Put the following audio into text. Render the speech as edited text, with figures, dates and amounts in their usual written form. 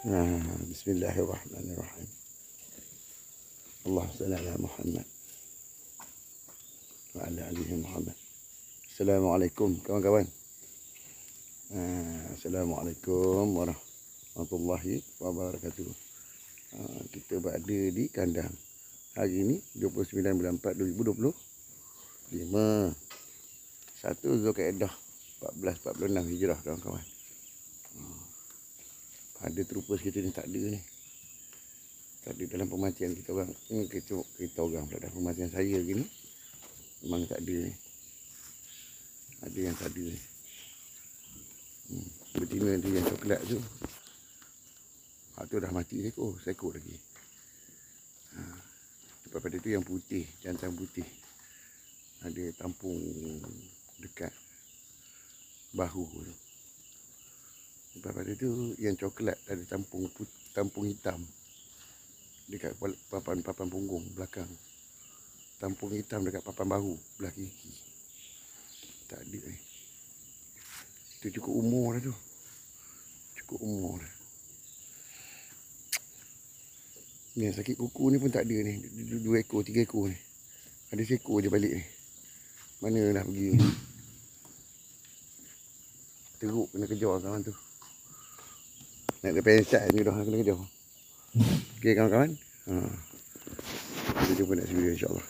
Bismillahirrahmanirrahim. Allah salli ala Muhammad wa ala alihi Muhammad. Assalamualaikum kawan-kawan. Assalamualaikum warahmatullahi wabarakatuh. Kita berada di kandang. Hari ini 29 bulan 4 2025. 1 Zulkaidah 1446 Hijrah kawan-kawan. Ada terupus kita ni tak ada ni. Tak ada dalam pemancingan kita orang. Kita orang pula dalam pemancingan saya gini. Memang tak ada ni. Ada yang tak ada ni. Betina tu yang coklat tu. Hak tu dah mati seekor lagi. Lepas pada tu yang putih, jantan putih. Ada tampung dekat bahu tu. Lepas pada tu yang coklat ada tampung hitam dekat papan punggung belakang. Tampung hitam dekat papan bahu belah kiri. Tak ada ni. Itu cukup umur dah tu. Cukup umur dah. Ni yang sakit kuku ni pun tak ada ni. 2 ekor, 3 ekor ni. Ada seekor je balik ni. Mana dah pergi ni. Teruk kena kejar kawan tu. Nak ke pensat ni dah kena kejar. Okey kawan-kawan. Kita jumpa next video insyaAllah.